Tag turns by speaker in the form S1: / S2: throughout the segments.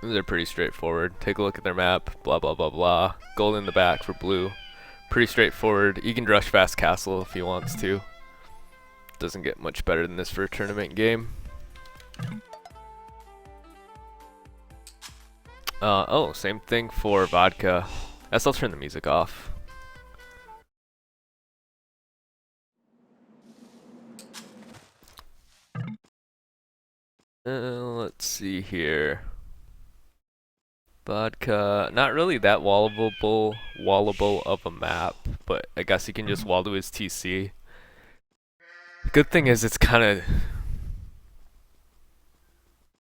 S1: They're pretty straightforward. Take a look at their map. Blah blah blah blah. Gold in the back for blue. Pretty straightforward. He can rush fast castle if he wants to. Doesn't get much better than this for a tournament game. Oh, same thing for Vodka. I guess I'll turn the music off. Let's see here. Vodka, not really that wallable of a map, but I guess he can just wall to his TC. Good thing is it's kind of...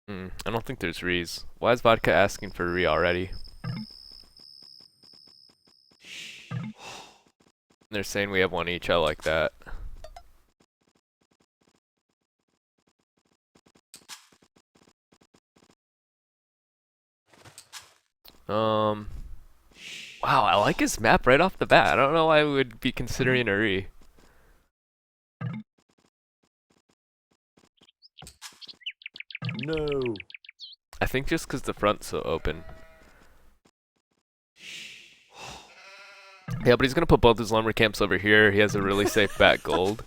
S1: I don't think there's rees. Why is Vodka asking for re already? They're saying we have one each. I like that. Wow, I like his map right off the bat. I don't know why I would be considering a re.
S2: No.
S1: I think just because the front's so open. Yeah, but he's gonna put both his lumber camps over here. He has a really safe back gold.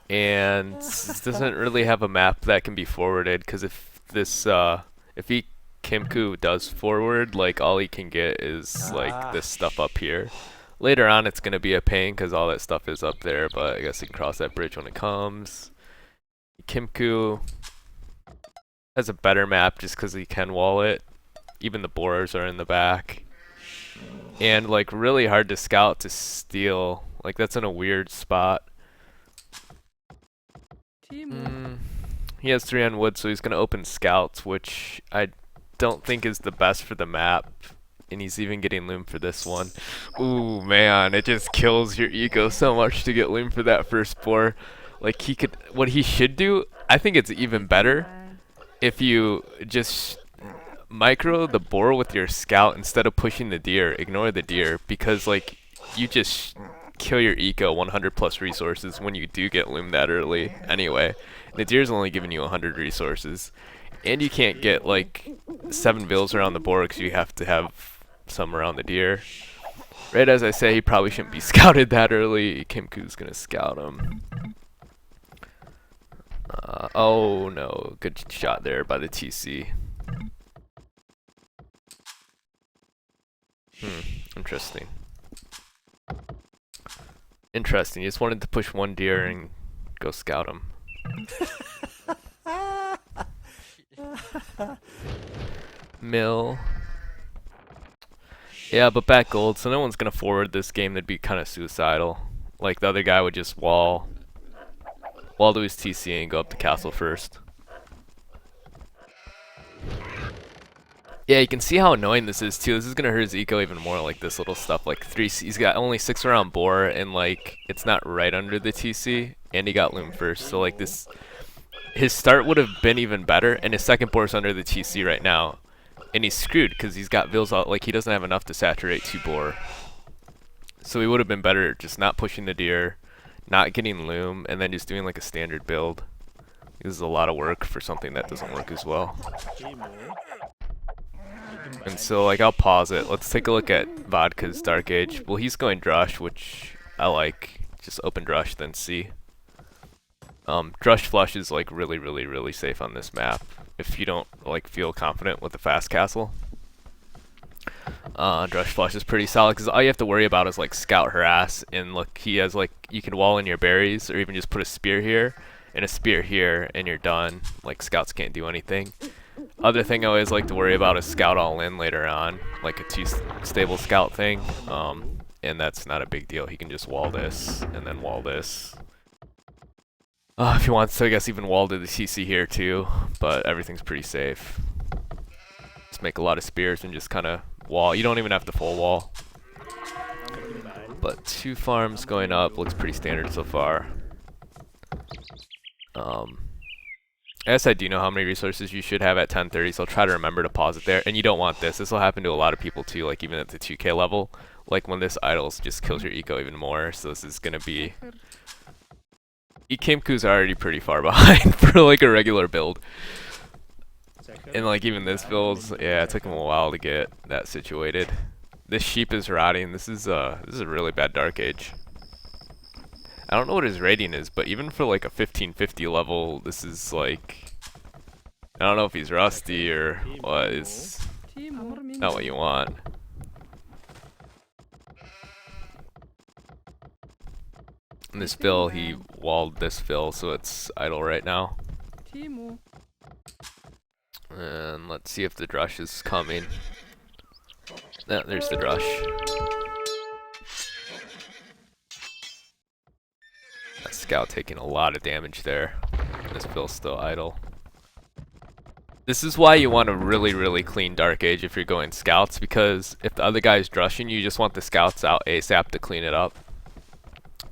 S1: And doesn't really have a map that can be forwarded, because if this, if Ekimku does forward, like, all he can get is, like, this stuff up here. Later on, it's gonna be a pain, because all that stuff is up there, but I guess he can cross that bridge when it comes. Ekimku has a better map just because he can wall it. Even the borers are in the back. And, like, really hard to scout to steal. Like, that's in a weird spot. He has 3 on wood, so he's going to open scouts, which I don't think is the best for the map. And he's even getting loom for this one. Ooh, man, it just kills your ego so much to get loom for that first bore. Like, he could, what he should do, I think it's even better if you just micro the boar with your scout instead of pushing the deer. Ignore the deer, because, like, you just kill your eco 100 plus resources when you do get loom that early anyway. The deer's only giving you 100 resources, and you can't get like 7 bills around the boar because you have to have some around the deer. Right as I say, he probably shouldn't be scouted that early. Kimku's gonna scout him. Oh no, good shot there by the TC. Interesting. Interesting. You just wanted to push one deer and go scout him. Mill. Yeah, but back gold, so no one's gonna forward this game. That'd be kind of suicidal. Like, the other guy would just wall to his TC and go up the castle first. Yeah, you can see how annoying this is too. This is gonna hurt his eco even more, like this little stuff. Like he's got only 6 around boar, and like it's not right under the TC, and he got loom first. So like this, his start would have been even better, and his second boar's under the TC right now, and he's screwed because he's got bills out. Like, he doesn't have enough to saturate 2 boar. So he would have been better just not pushing the deer, not getting loom, and then just doing like a standard build. This is a lot of work for something that doesn't work as well. And so, like, I'll pause it. Let's take a look at Vodka's Dark Age. Well, he's going Drush, which I like. Just open Drush, then C. Drush Flush is, like, really safe on this map if you don't, like, feel confident with the fast castle. Drush Flush is pretty solid because all you have to worry about is, like, scout harass. And look, he has, like, you can wall in your berries or even just put a spear here and a spear here, and you're done. Like, scouts can't do anything. Other thing I always like to worry about is scout all in later on, like a 2 stable scout thing, and that's not a big deal. He can just wall this and then wall this. If he wants to, I guess, even wall to the CC here too, but everything's pretty safe. Just make a lot of spears and just kind of wall. You don't even have to full wall. But 2 farms going up looks pretty standard so far. I guess I do know how many resources you should have at 1030, so I'll try to remember to pause it there. And you don't want this. This will happen to a lot of people too, like even at the 2k level. Like when this idles just kills your eco even more, so this is going to be... Ekimku's already pretty far behind for like a regular build. And like even this build, yeah, it took him a while to get that situated. This sheep is rotting. This is a really bad Dark Age. I don't know what his rating is, but even for like a 1550 level, this is like, I don't know if he's rusty or what. It's not what you want. And this fill, he walled this fill, so it's idle right now. And let's see if the drush is coming. No, there's the drush. That scout taking a lot of damage there. This fill's still idle. This is why you want a really, really clean Dark Age if you're going scouts, because if the other guy's drushing, you just want the scouts out ASAP to clean it up.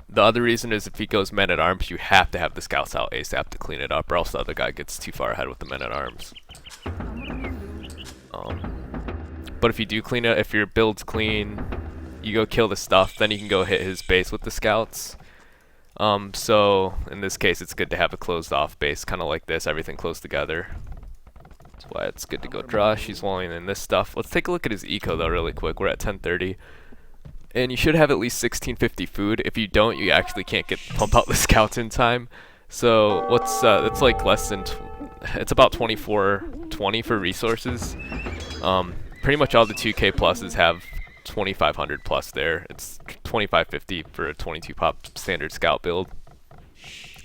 S1: The other reason is if he goes men-at-arms, you have to have the scouts out ASAP to clean it up, or else the other guy gets too far ahead with the men-at-arms. But if you do clean it, if your build's clean, you go kill the stuff, then you can go hit his base with the scouts. So in this case, it's good to have a closed-off base, kind of like this, everything close together. That's why it's good to go drush. He's walling in this stuff. Let's take a look at his eco though really quick. We're at 1030. And you should have at least 1650 food. If you don't, you actually can't pump out the scouts in time. So what's it's like less than it's about 2420 for resources. Pretty much all the 2K pluses have 2500 plus there. It's 2550 for a 22 pop standard scout build.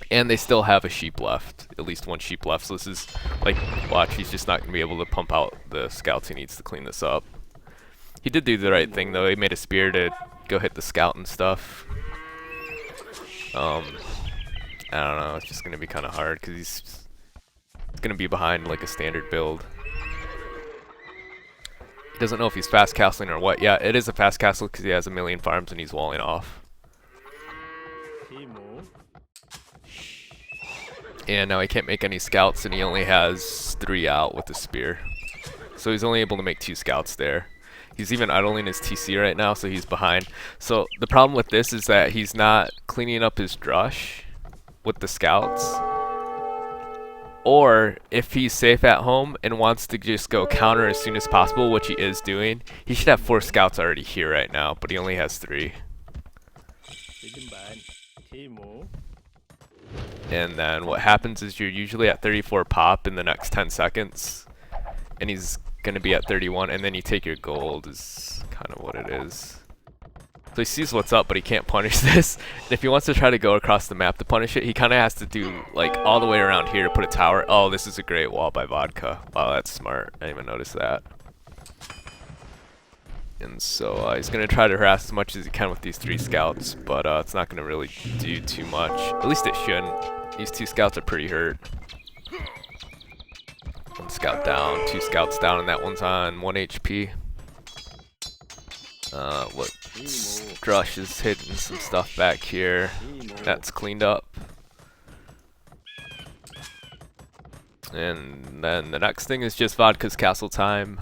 S1: And they still have a sheep left, at least one sheep left. So this is like, watch, he's just not gonna be able to pump out the scouts. He needs to clean this up. He did do the right thing though. He made a spear to go hit the scout and stuff. I don't know. It's just gonna be kind of hard because he's gonna be behind like a standard build. He doesn't know if he's fast castling or what. Yeah, it is a fast castle because he has 1,000,000 farms and he's walling off. And now he can't make any scouts and he only has 3 out with the spear. So he's only able to make 2 scouts there. He's even idling his TC right now, so he's behind. So the problem with this is that he's not cleaning up his drush with the scouts. Or if he's safe at home and wants to just go counter as soon as possible, which he is doing, he should have 4 scouts already here right now, but he only has 3. And then what happens is you're usually at 34 pop in the next 10 seconds. And he's going to be at 31, and then you take your gold is kind of what it is. So he sees what's up, but he can't punish this. And if he wants to try to go across the map to punish it, he kind of has to do like all the way around here to put a tower. Oh, this is a great wall by Vodka. Wow, that's smart. I didn't even notice that. And so he's going to try to harass as much as he can with these 3 scouts, but it's not going to really do too much. At least it shouldn't. These 2 scouts are pretty hurt. 1 scout down, 2 scouts down, and that one's on 1 HP. Drush is hitting some stuff back here. That's cleaned up. And then the next thing is just Vodka's castle time.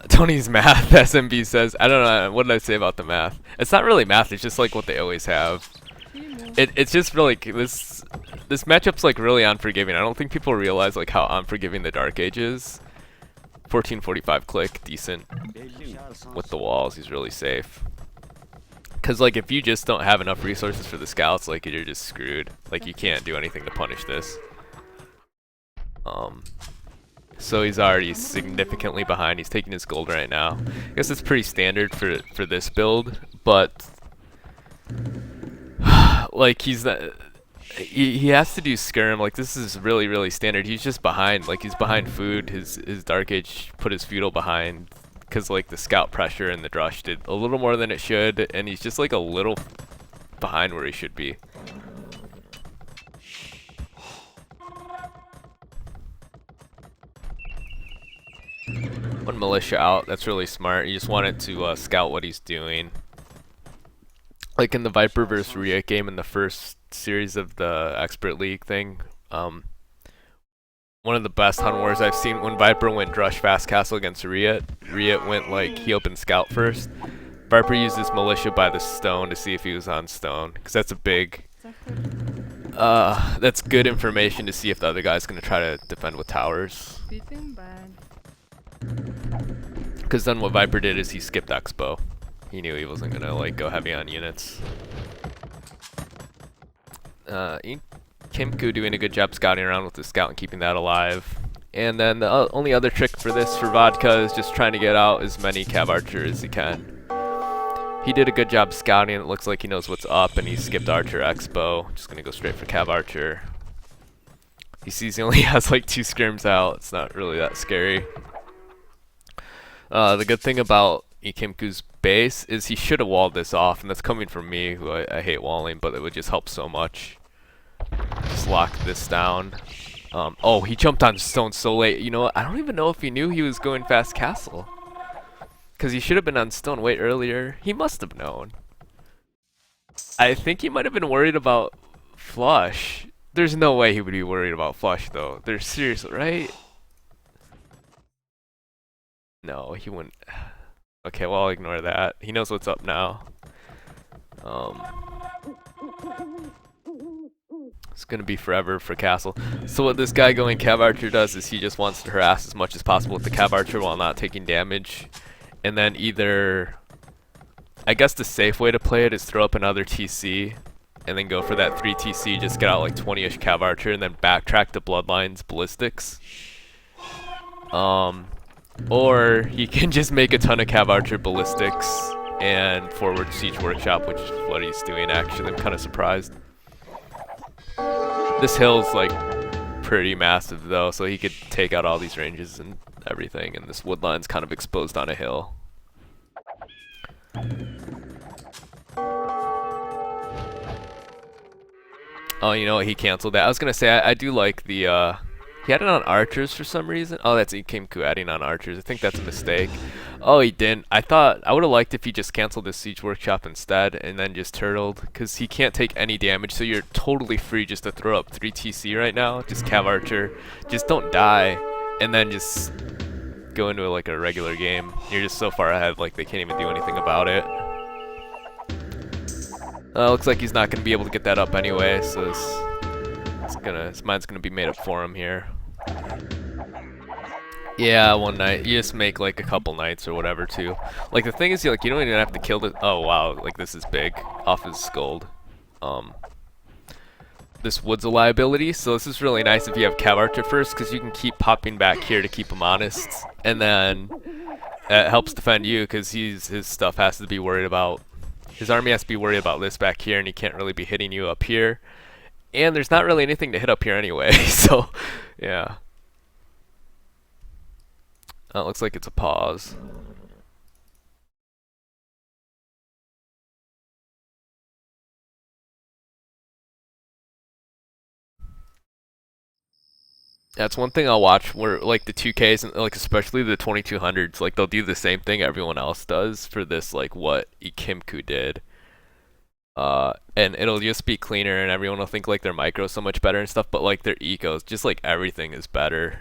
S1: Tony's math, SMB says. I don't know, what did I say about the math? It's not really math, it's just like what they always have. It's just really, this matchup's like really unforgiving. I don't think people realize like how unforgiving the Dark Age is. 1445 click, decent. With the walls, he's really safe. Cause like if you just don't have enough resources for the scouts, like you're just screwed. Like you can't do anything to punish this. So he's already significantly behind. He's taking his gold right now. I guess it's pretty standard for this build, but like he has to do skirm. Like this is really, really standard. He's just behind. Like he's behind food. His Dark Age put his feudal behind because like the scout pressure and the drush did a little more than it should, and he's just like a little behind where he should be. One militia out. That's really smart. You just want it to scout what he's doing. Like in the Viper vs. Riot game in the first series of the Expert League thing, one of the best Hun wars I've seen, when Viper went drush fast castle against Riot, Riot went like, he opened scout first. Viper used his militia by the stone to see if he was on stone, because that's a big That's good information to see if the other guy's gonna try to defend with towers.
S2: Beeping bad.
S1: Because then what Viper did is he skipped Expo. He knew he wasn't gonna like go heavy on units. Ekimku doing a good job scouting around with the scout and keeping that alive. And then the only other trick for this for Vodka is just trying to get out as many cav archer as he can. He did a good job scouting. It looks like he knows what's up, and he skipped Archer Expo. Just gonna go straight for Cav Archer. He sees he only has like 2 scrims out. It's not really that scary. The good thing about Ekimku's base is he should have walled this off, and that's coming from me, who I hate walling, but it would just help so much. Just lock this down. Oh, he jumped on stone so late. You know what? I don't even know if he knew he was going fast castle. Because he should have been on stone way earlier. He must have known. I think he might have been worried about flush. There's no way he would be worried about flush, though. There's seriously, right? No, he wouldn't. Okay, well, I'll ignore that. He knows what's up now. It's gonna be forever for castle. So what this guy going Cav Archer does is he just wants to harass as much as possible with the Cav Archer while not taking damage. And then either, I guess the safe way to play it is throw up another TC and then go for that 3 TC, just get out like 20-ish Cav Archer and then backtrack to Bloodlines Ballistics. Or he can just make a ton of Cav Archer Ballistics and forward Siege Workshop, which is what he's doing actually. I'm kind of surprised. This hill's like pretty massive though, so he could take out all these ranges and everything, and this woodline's kind of exposed on a hill. Oh, you know what? He canceled that. I was gonna say I do like the he had it on archers for some reason. Oh, that's Ekimku adding on archers. I think that's a mistake. Oh, he didn't. I thought I would have liked if he just canceled this Siege Workshop instead and then just turtled, because he can't take any damage, so you're totally free just to throw up 3 TC right now. Just Cav Archer. Just don't die, and then just go into like a regular game. You're just so far ahead, like they can't even do anything about it. Looks like he's not gonna be able to get that up anyway, so his mind's gonna be made up for him here. Yeah, one night. You just make like a couple nights or whatever too. Like the thing is, you don't even have to kill the. Oh wow, like this is big off his Scold. This wood's a liability, so this is really nice if you have Cav Archer first, because you can keep popping back here to keep him honest, and then it helps defend you, because his stuff has to be worried about. His army has to be worried about this back here, and he can't really be hitting you up here. And there's not really anything to hit up here anyway, so yeah. It looks like it's a pause. That's one thing I'll watch, where like the 2Ks and like especially the 2200s, like they'll do the same thing everyone else does for this, like what Ekimku did. And it'll just be cleaner and everyone will think like their micro's so much better and stuff, but like their ecos, just like everything is better.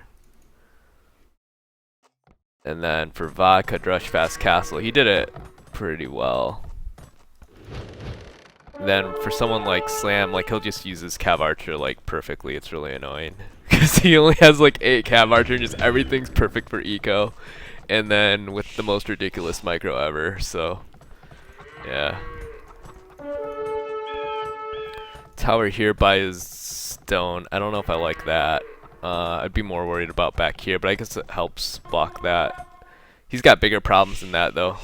S1: And then for Vodka, Drush Fast Castle, he did it pretty well. Then for someone like Slam, like he'll just use his Cav Archer like perfectly. It's really annoying because he only has like 8 Cav Archer and just everything's perfect for eco, and then with the most ridiculous micro ever. So yeah. Tower here by his stone. I don't know if I like that. I'd be more worried about back here, but I guess it helps block that. He's got bigger problems than that though.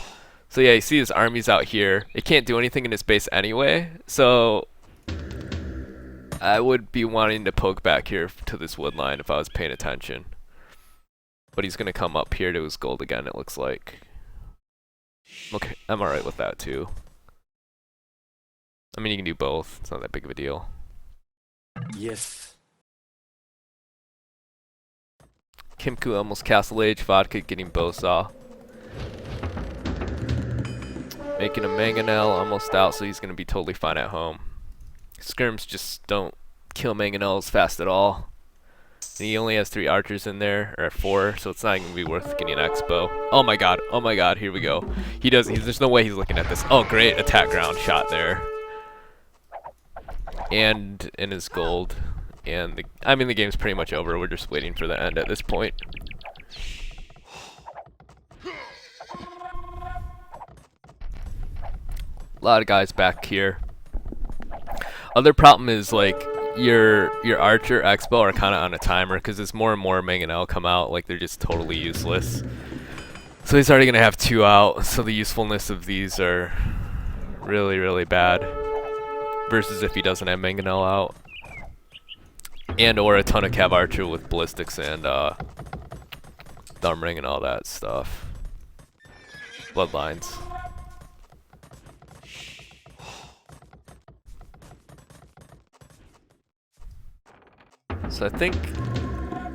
S1: So yeah, you see his armies out here. It can't do anything in his base anyway, so I would be wanting to poke back here to this wood line if I was paying attention. But he's gonna come up here to his gold again, it looks like. Okay, I'm alright with that too. I mean, you can do both. It's not that big of a deal.
S3: Yes.
S1: Ekimku almost Castle Age. Vodka getting Bowsaw. Making a Mangonel almost out, so he's going to be totally fine at home. Skirms just don't kill Mangonels fast at all. And he only has 3 archers in there, or 4, so it's not even going to be worth getting an expo. Oh my god, here we go. There's no way he's looking at this. Oh great, attack ground shot there. and in his gold. And I mean, the game's pretty much over. We're just waiting for the end at this point. A lot of guys back here. Other problem is like your Archer Expo are kind of on a timer because as more and more Mangonel come out, like they're just totally useless. So he's already gonna have 2 out. So the usefulness of these are really, really bad. Versus if he doesn't have Mangonel out, and or a ton of Cav Archer with ballistics and thumb ring and all that stuff. Bloodlines. So I think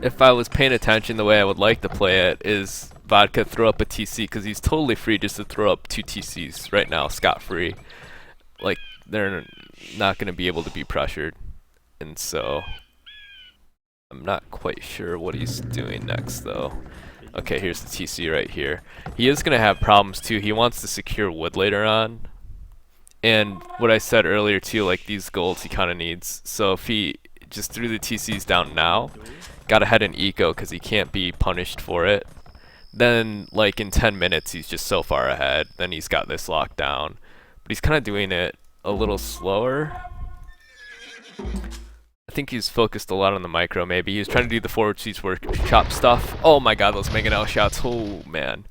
S1: if I was paying attention, the way I would like to play it is Vodka throw up a TC because he's totally free just to throw up 2 TCs right now, scot-free. Like they're not going to be able to be pressured, and so I'm not quite sure what he's doing next though. Okay, here's the TC right here. He is going to have problems too. He wants to secure wood later on, and what I said earlier too, like these golds he kind of needs. So if he just threw the TCs down now, got ahead in eco because he can't be punished for it, then like in 10 minutes he's just so far ahead, then he's got this locked down. But he's kind of doing it a little slower. I think he's focused a lot on the micro maybe. He was trying to do the forward seats workshop stuff. Oh my god, those Mangonel shots. Oh man.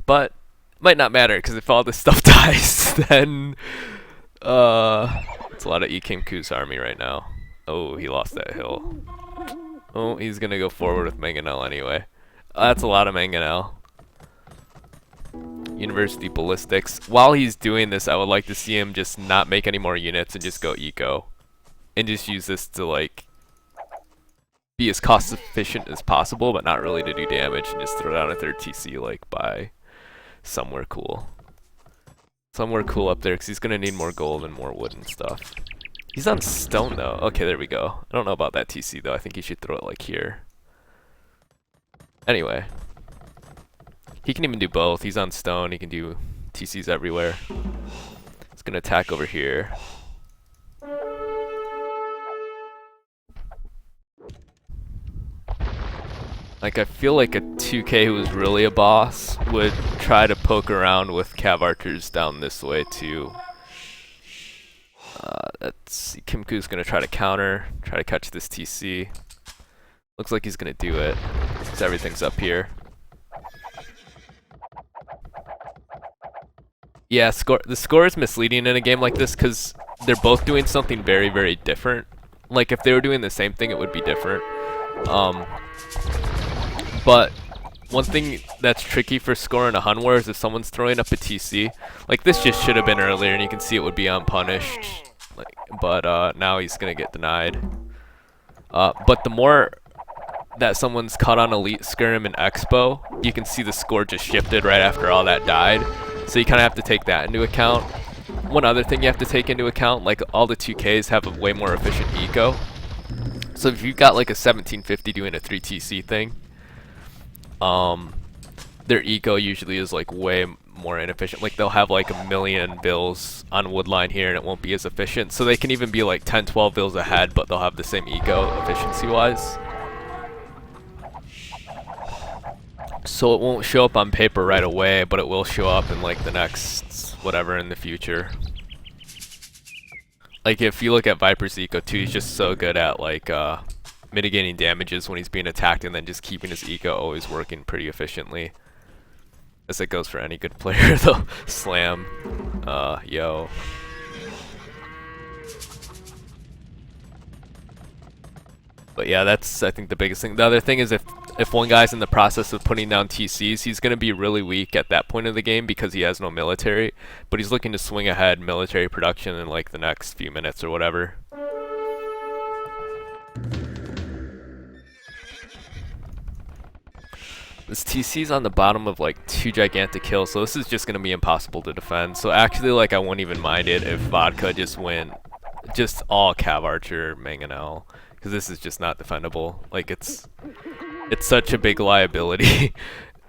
S1: But might not matter because if all this stuff dies, then it's a lot of Ekimku's army right now. Oh, he lost that hill. Oh, he's gonna go forward with Mangonel anyway. That's a lot of Mangonel. University ballistics. While he's doing this, I would like to see him just not make any more units and just go eco. And just use this to like be as cost efficient as possible, but not really to do damage, and just throw down a 3rd TC like by somewhere cool. Somewhere cool up there, because he's going to need more gold and more wood and stuff. He's on stone though. Okay, there we go. I don't know about that TC though. I think he should throw it like here. Anyway. He can even do both. He's on stone. He can do TCs everywhere. He's going to attack over here. Like, I feel like a 2K who was really a boss would try to poke around with Cav Archers down this way too. Ekimku's going to try to counter, try to catch this TC. Looks like he's going to do it, because everything's up here. Yeah, the score is misleading in a game like this because they're both doing something very, very different. Like, if they were doing the same thing, it would be different. But one thing that's tricky for scoring a Hun War is if someone's throwing up a TC. Like, this just should have been earlier, and you can see it would be unpunished. Like, but now he's going to get denied. But the more that someone's caught on Elite Skirm and Expo, you can see the score just shifted right after all that died. So you kind of have to take that into account. One other thing you have to take into account, like all the 2Ks have a way more efficient eco. So if you've got like a 1750 doing a 3 TC thing, their eco usually is like way more inefficient. Like they'll have like 1,000,000 bills on woodline here and it won't be as efficient. So they can even be like 10, 12 bills ahead, but they'll have the same eco efficiency wise. So it won't show up on paper right away, but it will show up in like the next whatever in the future. Like if you look at Viper's eco too, he's just so good at like mitigating damages when he's being attacked and then just keeping his eco always working pretty efficiently. As it goes for any good player though. Slam. Yo. But yeah, that's I think the biggest thing. The other thing is if one guy's in the process of putting down TCs, he's going to be really weak at that point of the game because he has no military. But he's looking to swing ahead military production in like the next few minutes or whatever. This TC's on the bottom of like 2 gigantic hills, so this is just going to be impossible to defend. So actually, like, I wouldn't even mind it if Vodka just went just all Cav Archer Mangonel, because this is just not defendable. Like, it's such a big liability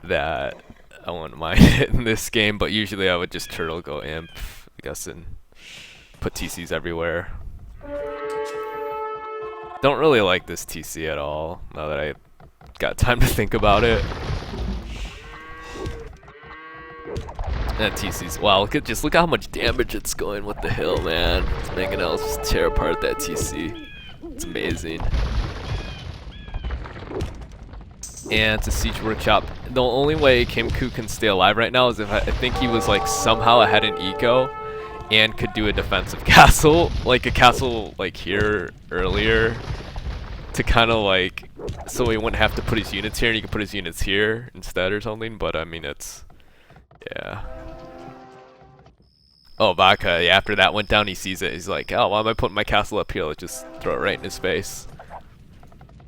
S1: that I wouldn't mind it in this game, but usually I would just turtle go imp, I'm guessing. put TCs everywhere. Don't really like this TC at all, now that I got time to think about it. And TC's, wow, look at how much damage it's going with the hill, man. It's making L's just tear apart that TC. It's amazing. And it's a siege workshop. The only way Ekimku can stay alive right now is if I think he was like somehow ahead in eco and could do a defensive castle, like a castle like here earlier, to kind of like, so he wouldn't have to put his units here and he could put his units here instead or something. But I mean, it's, yeah. Oh, Vodka, yeah, after that went down, he sees it. He's like, oh, why am I putting my castle up here? Let's just throw it right in his face.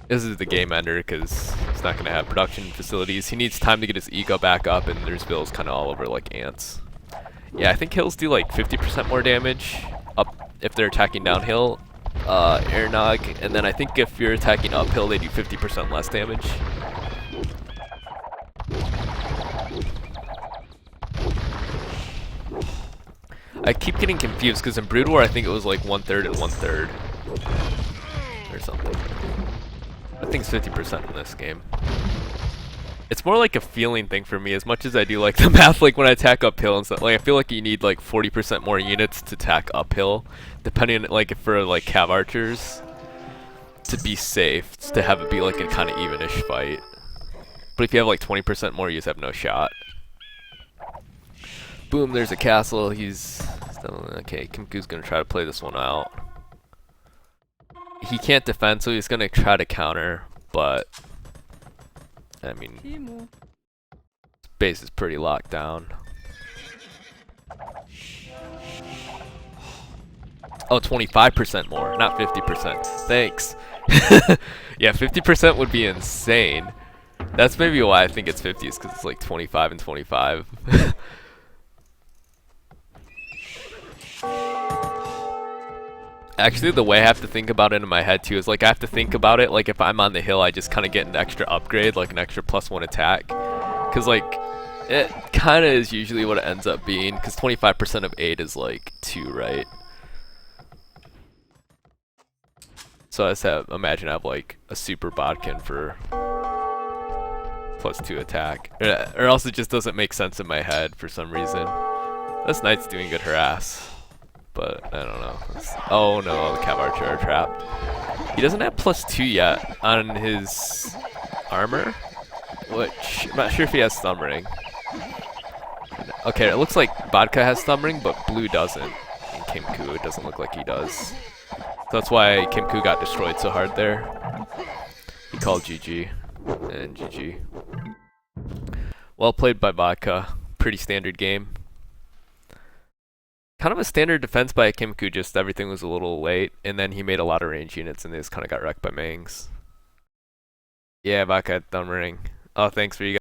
S1: This is the game ender because he's not going to have production facilities. He needs time to get his eco back up, and there's bills kind of all over like ants. Yeah, I think hills do like 50% more damage up if they're attacking downhill, air nog, and then I think if you're attacking uphill, they do 50% less damage. I keep getting confused because in Brood War I think it was like 1/3 and 1/3 or something. I think it's 50% in this game. It's more like a feeling thing for me as much as I do like the math, like when I attack uphill and stuff. Like I feel like you need like 40% more units to attack uphill, depending on like for like cav archers to be safe, to have it be like a kind of evenish fight. But if you have like 20% more, you just have no shot. Boom, there's a castle. He's okay. Ekimku's gonna try to play this one out. He can't defend, so he's gonna try to counter, but I mean, base is pretty locked down. Oh, 25% more, not 50%. Thanks. Yeah, 50% would be insane. That's maybe why I think it's 50, is because it's like 25 and 25. Actually, the way I have to think about it in my head too is like I have to think about it like if I'm on the hill, I just kind of get an extra upgrade, like an extra +1 attack, because like it kind of is usually what it ends up being, because 25% of 8 is like 2, right? So I just have, imagine I have like a super Bodkin for +2 attack, or else it just doesn't make sense in my head for some reason. This knight's doing good harass. But I don't know. Oh no, the cav archer are trapped. He doesn't have +2 yet on his armor, which I'm not sure if he has thumb ring. Okay, it looks like Vodka has thumb ring, but blue doesn't. And Ekimku, it doesn't look like he does. So that's why Ekimku got destroyed so hard there. He called GG, and GG. Well played by Vodka. Pretty standard game. Kind of a standard defense by Ekimku, just everything was a little late, and then he made a lot of range units, and they just kind of got wrecked by Mangs. Yeah, Vodka had thumb ring. Oh, thanks for you guys.